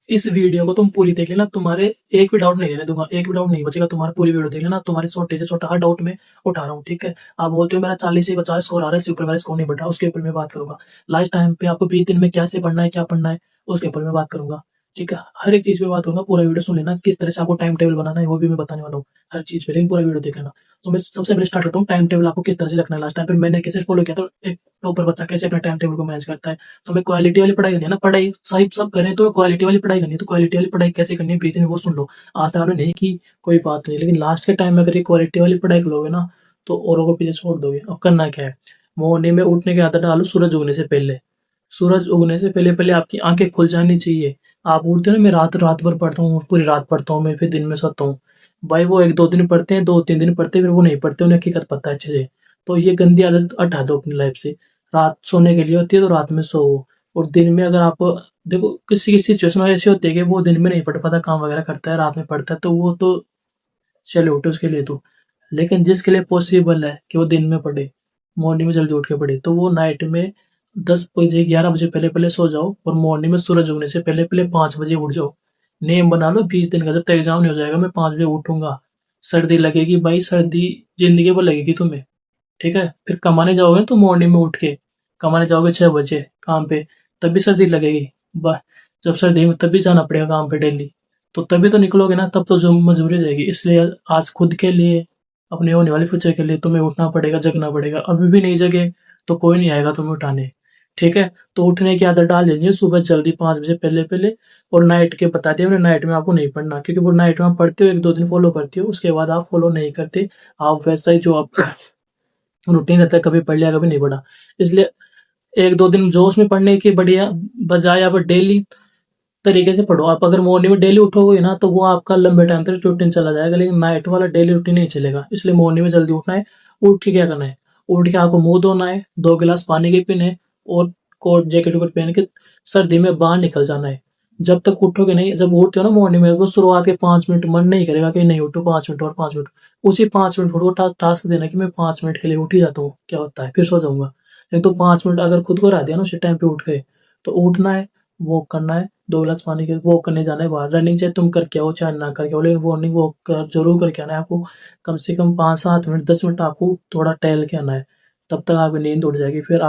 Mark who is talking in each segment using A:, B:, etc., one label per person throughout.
A: इस वीडियो को तुम पूरी देख लेना, तुम्हारे एक भी डाउट नहीं रहने दूंगा, एक भी डाउट नहीं बचेगा। तुम्हारा पूरी वीडियो देख लेना, तुम्हारी छोटे से छोटा हर डाउट में उठा रहा हूँ, ठीक है। आप बोलते हो मेरा 40 से 50 स्कोर आ रहा है, इससे ऊपर मेरा स्कोर नहीं बढ़ रहा, उसके ऊपर मैं बात करूंगा। लास्ट टाइम पे आपको 20 दिन में कैसे पढ़ना है, क्या पढ़ना है, उसके ऊपर मैं बात करूंगा, ठीक है। हर एक चीज पे बात करूंगा, पूरा वीडियो सुन लेना। किस तरह से आपको टाइम टेबल बनाना है वो भी मैं बताने वाला हूँ, हर चीज पे, लेकिन पूरा वीडियो देख लेना। तो मैं सबसे पहले स्टार्ट करता हूँ, टाइम टेबल आपको किस तरह से रखना है। लास्ट टाइम पे मैंने कैसे फॉलो किया था, एक टॉपर बच्चा कैसे अपने टाइम टेबल को मैनेज करता है। तो हमें क्वालिटी वाली पढ़ाई करनी है ना, पढ़ाई सही सब करें तो क्वालिटी वाली पढ़ाई करनी है। तो क्वालिटी वाली पढ़ाई कैसे करनी है, ब्रीथिंग वो सुन लो। आज तक आपने नहीं की, कोई बात नहीं, लेकिन लास्ट के टाइम में अगर ये क्वालिटी वाली पढ़ाई करोगे ना, तो औरों को पीछे छोड़ दोगे। अब करना क्या है, मॉर्निंग में उठने की आदत डालो सूरज उगने से पहले। सूरज उगने से पहले पहले आपकी आंखें खुल जानी चाहिए। आप उठते हो ना, मैं रात रात भर पढ़ता हूँ, पूरी रात पढ़ता हूँ मैं, फिर दिन में सोता हूँ। भाई वो एक दो दिन पढ़ते हैं, 2-3 दिन पढ़ते हैं, फिर वो नहीं पढ़ते, उन्हें हकीकत पता है अच्छे से। तो ये गंदी आदत हटा दो अपनी लाइफ से। रात सोने के लिए होती है तो रात में सो। और दिन में अगर आप देखो, किसी की सिचुएशन ऐसी होती है कि वो दिन में नहीं पढ़ पाता, काम वगैरह करता है, रात में पढ़ता है, तो वो तो चले उठे उसके लिए तो। लेकिन जिसके लिए पॉसिबल है कि वो दिन में पढ़े, मॉर्निंग में जल्दी उठ के पढ़े, तो वो नाइट में 10 बजे 11 बजे पहले पहले सो जाओ, और मॉर्निंग में सूरज उगने से पहले पहले 5 बजे उठ जाओ। नेम बना लो 20 दिन का, जब तक एग्जाम नहीं हो जाएगा मैं 5 बजे उठूंगा। सर्दी लगेगी भाई, सर्दी जिंदगी भर लगेगी तुम्हें, ठीक है। फिर कमाने जाओगे तो मॉर्निंग में उठ के कमाने जाओगे 6 बजे काम पे, तब भी सर्दी लगेगी। जब सर्दी में तब भी जाना पड़ेगा काम पे डेली, तो तभी तो निकलोगे ना, तब तो जो मजबूरी रहेगी। इसलिए आज खुद के लिए, अपने होने वाले फ्यूचर के लिए तुम्हें उठना पड़ेगा, जगना पड़ेगा। अभी भी नहीं जगे तो कोई नहीं आएगा तुम्हें उठाने, ठीक है। तो उठने की आदत डाल लेनी है सुबह जल्दी 5 बजे पहले पहले। और नाइट के बता दिया मैंने, नाइट में आपको नहीं पढ़ना, क्योंकि वो नाइट में आप पढ़ते हो, 1-2 दिन फॉलो करते हो, उसके बाद आप फॉलो नहीं करते। आप वैसा ही जो आप रूटीन रहता है, कभी पढ़ लिया कभी नहीं पढ़ा। इसलिए 1-2 दिन जोश में पढ़ने की बढ़िया बजाय आप डेली तरीके से पढ़ो। आप अगर मॉर्निंग में डेली उठोगे ना, तो वो आपका लंबे टाइम तक रूटीन चला जाएगा, लेकिन नाइट वाला डेली रूटीन नहीं चलेगा। इसलिए मॉर्निंग में जल्दी उठना है। उठ के क्या करना है, उठ के आपको मुंह धोना है, 2 गिलास पानी के पीने हैं, और कोट जैकेट वैकेट पहन के सर्दी में बाहर निकल जाना है। जब तक उठोगे नहीं, जब उठते हो ना मॉर्निंग में, वो शुरुआत के 5 मिनट मन नहीं करेगा कि नहीं उठो, 5 मिनट और 5 मिनट। उसी 5 मिनट को टास्क देना कि मैं 5 मिनट के लिए उठ ही जाता हूँ, क्या होता है फिर सो जाऊंगा। नहीं तो 5 मिनट अगर खुद को रह दिया ना, उसी टाइम पे उठ गए, तो उठना है, वॉक करना है, 2 गिलास पानी के वॉक करने जाना है बाहर। रनिंग चाहे तुम करके आओ चाहे ना करके आओ, लेकिन मॉर्निंग वॉक कर जरूर करके आना है आपको। कम से कम 5-7 मिनट 10 मिनट आपको थोड़ा टहल के आना है, तब तक आपकी नींद उड़ जाएगी। फिर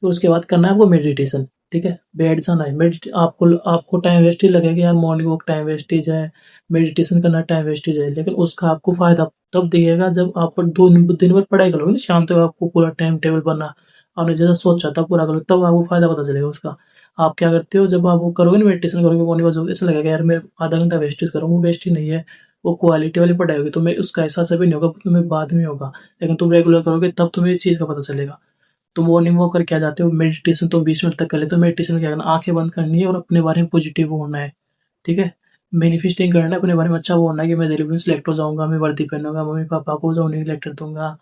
A: उसके बाद करना है आपको मेडिटेशन, ठीक है। बैठ जाना है, आपको आपको टाइम वेस्ट ही लगेगा यार, मॉर्निंग वॉक टाइम वेस्टेज है, मेडिटेशन करना टाइम वेस्टेज है, लेकिन उसका आपको फायदा तब दिखेगा जब आप दिन भर पढ़ाई करोगे ना, शाम तक आपको पूरा टाइम टेबल बना, आपने जैसा सोचा था पूरा करोगे, तब आपको फायदा पता चलेगा उसका। आप क्या करते हो, जब आप वो करोगे ना, मेडिटेशन करोगे मॉर्निंग वॉक, ऐसा लगेगा यार मैं आधा घंटा वेस्टेज करूँ, वो वेस्ट ही नहीं है। वो क्वालिटी वाली पढ़ाई होगी, तुम्हें उसका एहसास अभी नहीं होगा, तुम्हें बाद में होगा। लेकिन तुम रेगुलर करोगे तब तुम्हें इस चीज का पता चलेगा। तो मॉर्निंग वॉक करके आ जाते हो, मेडिटेशन तो 20 मिनट तक कर लेते हो। मेडिटेशन क्या करना, आंखें बंद करनी है और अपने बारे में पॉजिटिव होना है, ठीक है। मैनिफेस्टिंग करना है, अपने बारे में अच्छा वो होना है कि मैं दिल्ली में सिलेक्ट हो जाऊंगा, मैं वर्दी पहनूंगा, मम्मी पापा को उन्हें लेटर दूंगा,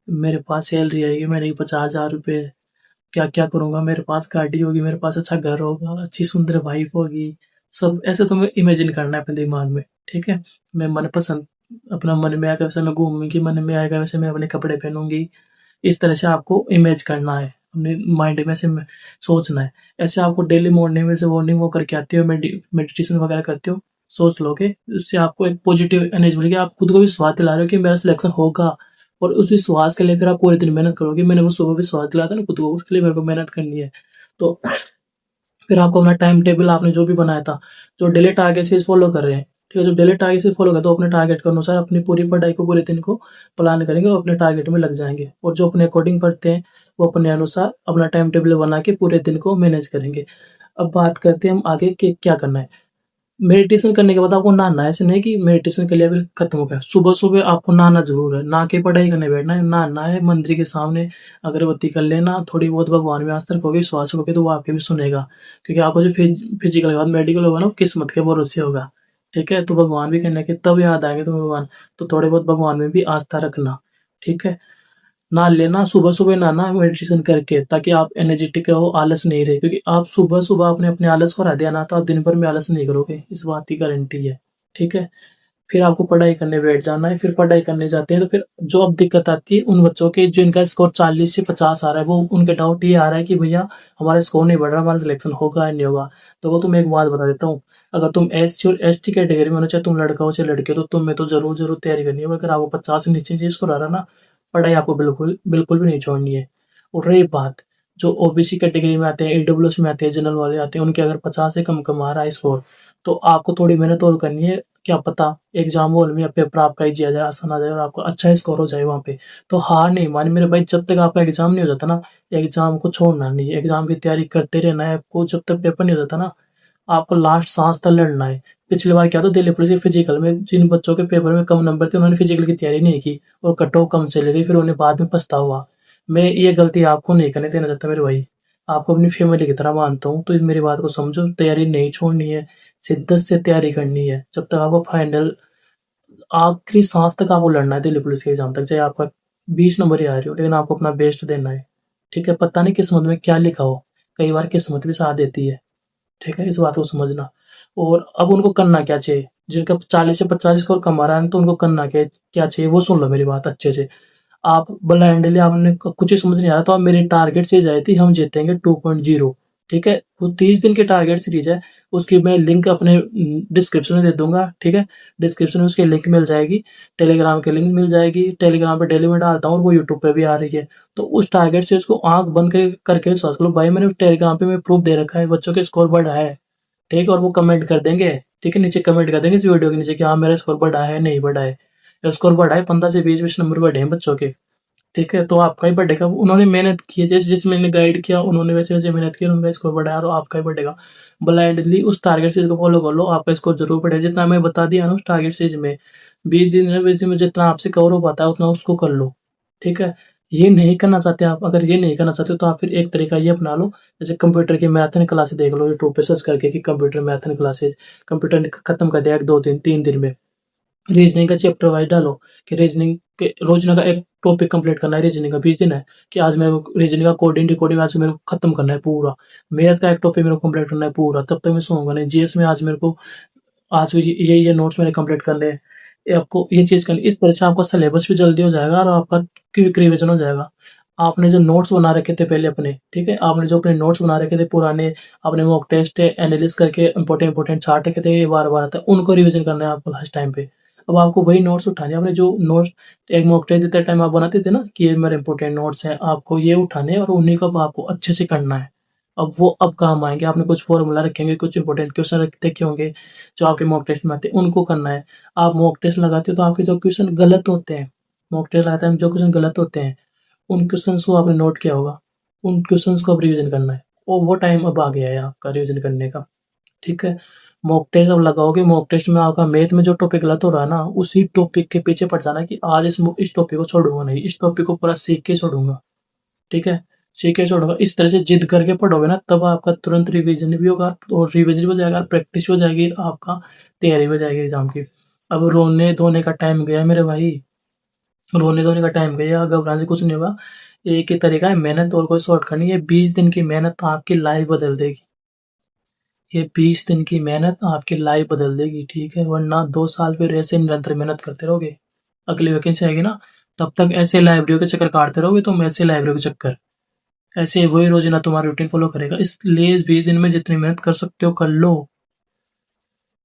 A: मेरे पास सैलरी आएगी, मेरे 50,000 रुपये, क्या क्या करूंगा, मेरे पास गाड़ी होगी, मेरे पास अच्छा घर होगा, अच्छी सुंदर वाइफ होगी। सब ऐसे तुम्हें इमेजिन करना है अपने दिमाग में, ठीक है। मैं मन पसंद, अपना मन में आएगा वैसे मैं घूमूंगी, मन में आएगा वैसे मैं अपने कपड़े पहनूंगी। इस तरह से आपको इमेज करना है, अपने माइंड में से सोचना है। ऐसे आपको डेली मॉर्निंग में से मॉर्निंग वॉक करके आते हो, मेडिटेशन वगैरह करते हो, सोच लोगे, उससे आपको एक पॉजिटिव एनर्जी मिलेगी। आप खुद को विश्वास दिला रहे हो कि मेरा सिलेक्शन होगा, और उस विश्वास के लिए फिर आप पूरे दिन मेहनत करोगे। मैंने वो सुबह विश्वास दिलाया था ना खुद को, उसके लिए मेरे को मेहनत करनी है। तो फिर आपको अपना टाइम टेबल आपने जो भी बनाया था, जो डेली टारगेट से फॉलो कर रहे हैं, ठीक है, जो डेली टारगेट से फॉलो कर, तो अपने टारगेट के अनुसार अपनी पूरी पढ़ाई को पूरे दिन को प्लान करेंगे और अपने टारगेट में लग जाएंगे। और जो अपने अकॉर्डिंग पढ़ते हैं, वो अपने अनुसार अपना टाइम टेबल बना के पूरे दिन को मैनेज करेंगे। अब बात करते हैं हम आगे के क्या करना है। मेडिटेशन करने के बाद आपको नहाना है, ऐसे नहीं कि मेडिटेशन के लिए फिर खत्म हो गया। सुबह सुबह आपको नहाना जरूर है, नहा के पढ़ाई करने बैठना है, नहाना है, मंदिर के सामने अगरबत्ती कर लेना, थोड़ी बहुत भगवान में आस्था रखोगे, विश्वास रखोगे, तो वो आपके भी सुनेगा। क्योंकि आपको जो फिजिकल के बाद मेडिकल होगा ना, वो किस्मत के भरोसे होगा, ठीक है। तो भगवान भी करने के तब याद आएंगे तुम्हें भगवान। तो थोड़े बहुत भगवान में भी आस्था रखना, ठीक है। नहा लेना, सुबह सुबह नहाना मेडिटेशन करके, ताकि आप एनर्जेटिक रहो, आलस नहीं रहे। क्योंकि आप सुबह सुबह आपने अपने आलस को हरा दिया ना, तो आप दिन भर में आलस नहीं करोगे, इस बात की गारंटी है, ठीक है। फिर आपको पढ़ाई करने बैठ जाना है। फिर पढ़ाई करने जाते हैं तो फिर जो अब दिक्कत आती है उन बच्चों के जिनका स्कोर 40 से 50 आ रहा है, वो उनके डाउट ये आ रहा है कि भैया हमारा स्कोर नहीं बढ़ रहा, हमारा सिलेक्शन होगा या नहीं होगा। तो वो तुम्हें एक बात बता देता हूँ, अगर तुम एससी और एसटी कैटेगरी में होना, चाहे तुम लड़का हो चाहे लड़के हो, तो तुम्हें तो जरूर जरूर तैयारी करनी है। अगर आपको 50 से नीचे चीज स्कोर आ रहा है ना, पढ़ाई आपको बिल्कुल बिल्कुल भी नहीं छोड़नी है। और रही बात जो ओबीसी कैटेगरी में आते हैं, ईडब्ल्यूएस में आते हैं, जनरल वाले आते हैं, उनके अगर 50 से कम आ रहा है स्कोर, तो आपको थोड़ी मेहनत और करनी है। क्या पता एग्जाम हॉल में पेपर आपका इजी आ जाए, आसान आ जाए और आपको अच्छा स्कोर हो जाए वहाँ पे। तो हार नहीं मानी मेरे भाई, जब तक आपका एग्जाम नहीं हो जाता ना, एग्जाम को छोड़ना नहीं है, एग्जाम की तैयारी करते रहना है आपको। जब तक पेपर नहीं हो जाता ना, आपको लास्ट सांस तक लड़ना है। पिछली बार क्या था, दिल्ली पुलिस के फिजिकल में जिन बच्चों के पेपर में कम नंबर थे, उन्होंने फिजिकल की तैयारी नहीं की और कट ऑफ कम चली गई, फिर उन्हें बाद में पछतावा हुआ। मैं ये गलती आपको नहीं करने देना चाहता मेरे भाई, आपको अपनी फैमिली की तरह मानता हूँ, तो इस मेरी बात को समझो, तैयारी नहीं छोड़नी है, शिद्दत से तैयारी करनी है, जब तक आपको फाइनल आखिरी सांस तक आपको लड़ना है दिल्ली पुलिस के एग्जाम तक, चाहे आपका 20 नंबर ही आ रही हो, लेकिन आपको अपना बेस्ट देना है। ठीक है, पता नहीं किस्मत में क्या लिखा हो, कई बार किस्मत भी साथ देती है। ठीक है, इस बात को समझना। और अब उनको करना क्या चाहिए, जिनका 40 से 50 स्कोर कम आ रहा है, तो उनको करना क्या चाहिए वो सुन लो मेरी बात अच्छे से। आप ब्लाइंडली आपने कुछ ही समझ नहीं आ रहा, तो आप मेरी टारगेट सीरीज आई थी हम जीतेंगे 2.0। ठीक है, वो 30 दिन की टारगेट सीरीज है, उसकी मैं लिंक अपने डिस्क्रिप्शन में दे दूंगा। ठीक है, डिस्क्रिप्शन में उसकी लिंक मिल जाएगी, टेलीग्राम की लिंक मिल जाएगी, टेलीग्राम पे डेली में डालता हूँ और वो यूट्यूब पे भी आ रही है। तो उस टारगेट से उसको आंख बंद करके सर्च करो भाई, मैंने टेलीग्राम पे मैं प्रूफ दे रखा है, बच्चों के स्कोर बढ़ा है। ठीक है, और वो कमेंट कर देंगे। ठीक है, नीचे कमेंट कर देंगे इस वीडियो के नीचे कि हाँ मेरा स्कोर बढ़ा है नहीं बढ़ा है। स्कोर बढ़ा है, 15 से 20 नंबर बढ़े हैं बच्चों के। ठीक है, तो आपका ही बढ़ेगा, उन्होंने मेहनत की है, जैसे जैसे मैंने गाइड किया उन्होंने वैसे वैसे मेहनत की, उनका स्कोर बढ़ाया, और आपका ही बढ़ेगा। ब्लाइंडली उस टारगेट सीरीज को फॉलो कर लो, आपका स्कोर जरूर बढ़ेगा। जितना मैं बता दिया ना उस टारगेट सीरीज में, 20 दिन में जितना आपसे कवर हो पाता है उतना उसको कर लो। ठीक है, ये नहीं करना चाहते आप, अगर ये नहीं करना चाहते तो आप फिर एक तरीका ये अपना लो, जैसे कंप्यूटर की मैराथन क्लासेस देख लो यूट्यूब पे सर्च करके कि कंप्यूटर मैराथन क्लासेस, कंप्यूटर ने खत्म कर दिया 1 2 3 3 दिन में। रीजनिंग का चैप्टर वाइज डालो कि रीजनिंग के रोज ना का एक टॉपिक कंप्लीट करना है, रीजनिंग का 20 दिन है कि आज मेरे को रीजनिंग का कोडिंग डिकोडिंग आज मेरे को खत्म करना है पूरा। मैथ का एक टॉपिक मेरे को कंप्लीट करना है पूरा, तब तक मैं सोऊंगा नहीं। जीएस में आज मेरे को आज ये नोट्स मैंने कंप्लीट कर ले, ये आपको ये चीज करनी, इस तरह से आपका सिलेबस भी जल्दी हो जाएगा और आपका क्विक रिवीजन हो जाएगा। आपने जो नोट्स बना रखे थे पहले अपने, ठीक है, आपने जो अपने नोट्स बना रखे थे पुराने, अपने मॉक टेस्ट एनालिस करके इंपॉर्टेंट इंपॉर्टेंट चार्ट रखे थे, ये बार बार आता है, उनको रिवीजन करना है आपको लास्ट टाइम पे। अब आपको वही नोट्स उठाने हैं, आपने जो नोट्स एक मॉक टेस्ट देते टाइम आप बनाते थे ना कि ये मेरे इंपॉर्टेंट नोट्स हैं, आपको ये उठाने हैं और उन्हीं को अब आपको अच्छे से करना है। अब वो अब काम आएंगे, आपने कुछ फॉर्मूला रखेंगे, कुछ इंपॉर्टेंट क्वेश्चन देखे होंगे जो आपके मॉक टेस्ट में आते हैं, उनको करना है। आप मॉक टेस्ट लगाते हो तो आपके जो क्वेश्चन गलत होते हैं, मॉक टेस्ट लगाते हैं जो क्वेश्चन गलत होते हैं, उन क्वेश्चंस को आपने नोट किया होगा, उन क्वेश्चंस को अब रिवीजन करना है, और वो टाइम अब आ गया है आपका रिवीजन करने का। ठीक है, मॉक टेस्ट अब लगाओगे, मॉक टेस्ट में आपका मैथ में जो टॉपिक गलत हो रहा है ना, उसी टॉपिक के पीछे पड़ जाना कि आज इस टॉपिक को छोड़ूंगा नहीं, इस टॉपिक को पूरा सीख के छोड़ूंगा। ठीक है, सीख के छोड़ूंगा, इस तरह से जिद करके पढ़ोगे ना, तब आपका तुरंत रिवीजन भी होगा और रिवीजन भी हो जाएगा, प्रैक्टिस हो जाएगी, आपका तैयारी भी हो जाएगी एग्जाम की। अब रोने धोने का टाइम गया मेरे भाई, रोने धोने का टाइम गया, घबराने से कुछ नहीं होगा। एक ही तरीका है, मेहनत, और कोई शॉर्टकट नहीं है। 20 दिन की मेहनत आपकी लाइफ बदल देगी, ये 20 दिन की मेहनत आपकी लाइफ बदल देगी। ठीक है, वरना 2 साल फिर ऐसे निरंतर मेहनत करते रहोगे, अगली वैकेंसी आएगी ना, तब तक ऐसे लाइब्रेरी के चक्कर काटते रहोगे तुम, ऐसे लाइब्रेरी के चक्कर, ऐसे वही रोजाना तुम्हारा रूटीन फॉलो करेगा। इसलिए इस 20 दिन में जितनी मेहनत कर सकते हो कर लो।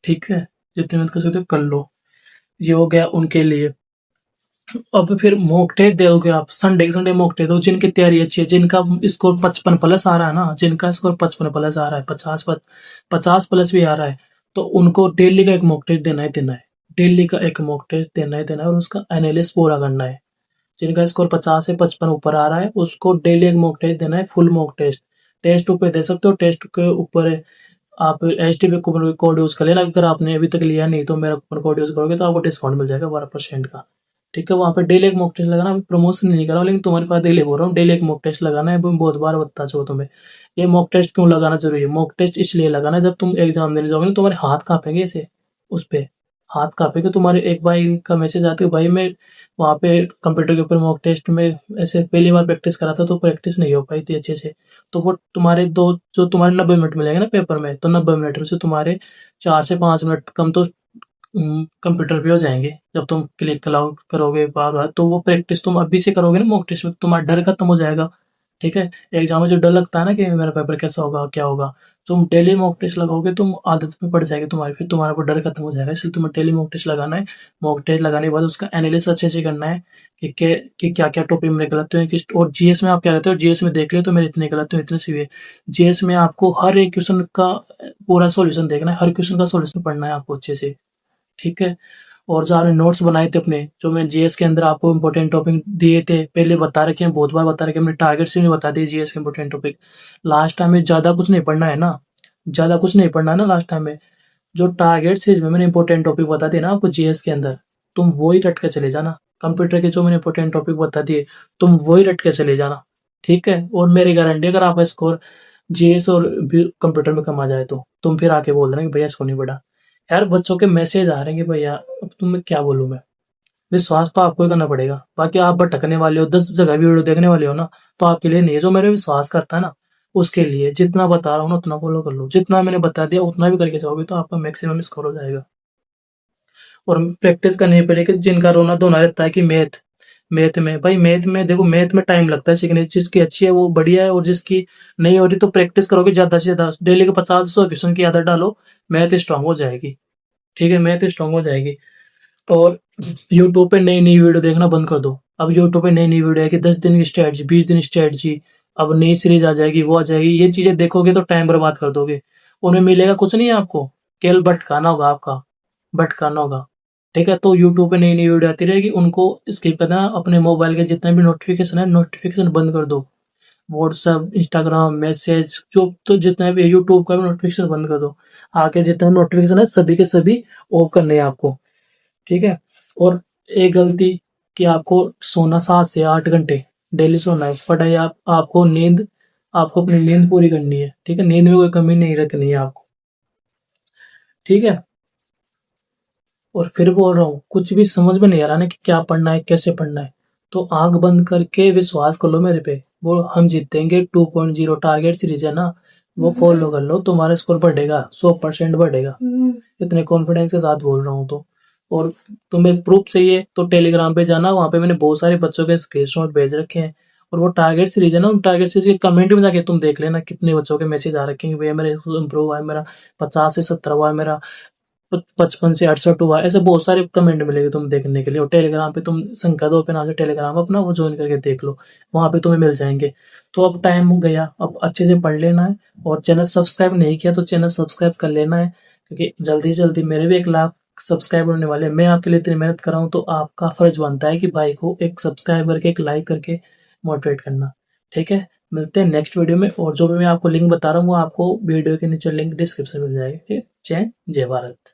A: ठीक है, जितनी मेहनत कर सकते हो कर लो। ये हो गया उनके लिए। अब फिर मॉक टेस्ट दोगे आप, संडे संडे मॉक टेस्ट दो, जिनकी तैयारी अच्छी है, जिनका स्कोर 55 प्लस आ रहा है ना, जिनका स्कोर 55 प्लस आ रहा है, 50 प्लस भी आ रहा है, तो उनको डेली का एक मॉक टेस्ट देना ही देना है, डेली का एक मॉक टेस्ट देना ही देना है, और उसका एनालिसिस पूरा करना है। जिनका स्कोर 50 से 55 ऊपर आ रहा है, उसको डेली एक मॉक टेस्ट देना है, full mock test. Test two पे दे सकते हो, टेस्ट के ऊपर आप एच डी पे कोड यूज कर लेना, अगर आपने अभी तक लिया नहीं तो मेरा कूपन कोड यूज करोगे तो आपको डिस्काउंट मिल जाएगा 12% का। ठीक है, वहाँ पे डेली एक मॉक टेस्ट लगाना, अभी प्रमोशन नहीं कर रहा हूँ, लेकिन तुम्हारे पास डेली बोल रहा हूँ, डेली एक मॉक टेस्ट लगाना है। बहुत बार बता चुका तुम्हें, ये मॉक टेस्ट क्यों लगाना जरूरी है। मॉक टेस्ट इसलिए लगाना है, जब तुम एग्जाम देने जाओगे ना, तुम्हारे हाथ कांपेंगे, ऐसे उस पे हाथ कांपेंगे तुम्हारे। एक भाई का मैसेज आता है, भाई मैं वहाँ पे कंप्यूटर के ऊपर मॉक टेस्ट में ऐसे पहली बार प्रैक्टिस करा था तो प्रैक्टिस नहीं हो पाई थी अच्छे से, तो वो तुम्हारे दो जो तुम्हारे 90 मिनट मिलेंगे ना पेपर में, तो 90 मिनट में से तुम्हारे 4 से 5 मिनट कम तो कंप्यूटर पे हो जाएंगे। जब तुम क्लिक करोगे बार बार, तो वो प्रैक्टिस तुम अभी से करोगे ना मॉक टेस्ट में, तुम्हारा डर खत्म हो जाएगा। ठीक है, एग्जाम में जो डर लगता है ना कि मेरा पेपर कैसा होगा क्या होगा, तुम डेली मॉक टेस्ट लगाओगे, तुम आदत में पड़ जाएगी तुम्हारी, फिर तुम्हारा को डर खत्म हो जाएगा। इसलिए तुम्हें डेली मॉक टेस्ट लगाना है। मॉक टेस्ट लगाने के बाद उसका एनालिसिस अच्छे से करना है कि क्या क्या टॉपिक मेरे गलत हुए और जीएस में आप क्या कहते हो, जीएस में देख लियो तो मेरे इतने गलत हुए, इतने सही हुए। जीएस में आपको हर एक क्वेश्चन का पूरा सॉल्यूशन देखना है, हर क्वेश्चन का सॉल्यूशन पढ़ना है आपको अच्छे से। ठीक है, और जो आपने नोट्स बनाए थे अपने, जो मैं जीएस के अंदर आपको इंपॉर्टेंट टॉपिक दिए थे, पहले बता रखे हैं, बहुत बार बता रखे हैं, हमने टारगेट से भी बता दिए जीएस के इंपॉर्टेंट टॉपिक। लास्ट टाइम में ज्यादा कुछ नहीं पढ़ना है ना, ज्यादा कुछ नहीं पढ़ना है ना लास्ट टाइम में। जो टारगेट सीरीज में मैंने इंपॉर्टेंट टॉपिक बता दिए ना आपको जीएस के अंदर, तुम वही रट के चले जाना। कंप्यूटर के जो मैंने इंपॉर्टेंट टॉपिक बता दिए, तुम वही रट के चले जाना। ठीक है, और मेरी गारंटी, अगर आपका स्कोर जीएस और कंप्यूटर में कम आ जाए तो तुम फिर आके बोल रहे हैं कि भैया इसको नहीं पढ़ा। यार बच्चों के मैसेज आ रहे हैं कि भैया, अब तुम्हें क्या बोलूं मैं। विश्वास तो आपको ही करना पड़ेगा। बाकी आप भटकने वाले हो, 10 जगह वीडियो देखने वाले हो ना, तो आपके लिए नहीं है। जो मेरे विश्वास करता है ना, उसके लिए जितना बता रहा हूँ ना उतना फॉलो कर लो। जितना मैंने बता दिया उतना भी करके जाओगे तो आपका मैक्सिमम स्कोर हो जाएगा। और प्रैक्टिस करने पे लेके जिनका रोना धोना रहता है कि मैथ, मैथ में भाई, मैथ में देखो, मैथ में टाइम लगता है सीखने। जिसकी अच्छी है वो बढ़िया है, और जिसकी नहीं हो रही तो प्रैक्टिस करोगे ज्यादा से ज्यादा, डेली के 50-100 क्वेश्चन की आदत डालो, मैथ स्ट्रांग हो जाएगी। ठीक है, मैथ स्ट्रांग हो जाएगी। और यूट्यूब पे नई नई वीडियो देखना बंद कर दो। अब यूट्यूब पे नई नई वीडियो है कि 10 दिन की स्ट्रेटजी, 20 दिन स्ट्रेटजी, अब नई सीरीज आ जाएगी, वो आ जाएगी। ये चीजें देखोगे तो टाइम बर्बाद कर दोगे, उनमें मिलेगा कुछ नहीं है आपको, केवल भटकाना होगा आपका, भटकाना होगा। ठीक है, तो यूट्यूब पे नई नई वीडियो आती रहेगी, उनको स्किप करना। अपने मोबाइल के जितने भी नोटिफिकेशन है, नोटिफिकेशन बंद कर दो। व्हाट्सएप, इंस्टाग्राम, मैसेज, जो तो जितना भी यूट्यूब का भी नोटिफिकेशन बंद कर दो। आगे जितने नोटिफिकेशन है सभी के सभी ऑफ करने हैं आपको। ठीक है, और एक गलती कि आपको सोना 7 से 8 घंटे डेली सोना है, बट ये आपको नींद, आपको अपनी नींद पूरी करनी है। ठीक है, नींद में कोई कमी नहीं रखनी है आपको। ठीक है, और फिर बोल रहा हूँ, कुछ भी समझ में नहीं आ रहा ना कि क्या पढ़ना है कैसे पढ़ना है, तो आंख बंद करके विश्वास कर लो मेरे पे। वो हम जीतेंगे 2.0 टारगेट सीरीज है ना, वो फॉलो कर लो, तुम्हारा स्कोर बढ़ेगा, 100% बढ़ेगा। इतने कॉन्फिडेंस के साथ बोल रहा हूँ तो। और तुम्हें प्रूफ चाहिए तो टेलीग्राम पे जाना, वहां पे मैंने बहुत सारे बच्चों के स्क्रीनशॉट भेज रखे हैं। और वो टारगेट सीरीज है ना, उन टारगेट सीरीज के कमेंट में जाके तुम देख लेना कितने बच्चों के मैसेज आ रखे हैं, भैया मेरे इम्प्रूव हुआ है, मेरा 50 से 70 हुआ है, मेरा 55 से 68 हुआ। ऐसे बहुत सारे कमेंट मिलेंगे तुम देखने के लिए। और टेलीग्राम पे तुम संकदो पे नाम से टेलीग्राम अपना वो ज्वाइन करके देख लो, वहां पे तुम्हें मिल जाएंगे। तो अब टाइम गया, अब अच्छे से पढ़ लेना है। और चैनल सब्सक्राइब नहीं किया तो चैनल सब्सक्राइब कर लेना है, क्योंकि जल्दी जल्दी मेरे भी 1 लाख सब्सक्राइबर होने वाले हैं। मैं आपके लिए इतनी मेहनत कर रहा हूँ, तो आपका फर्ज बनता है कि भाई को एक सब्सक्राइब करके, एक लाइक करके मोटिवेट करना। ठीक है, मिलते हैं नेक्स्ट वीडियो में। और जो भी मैं आपको लिंक बता रहा हूँ वो आपको वीडियो के नीचे लिंक डिस्क्रिप्शन में मिल जाएगा। ठीक है, जय भारत।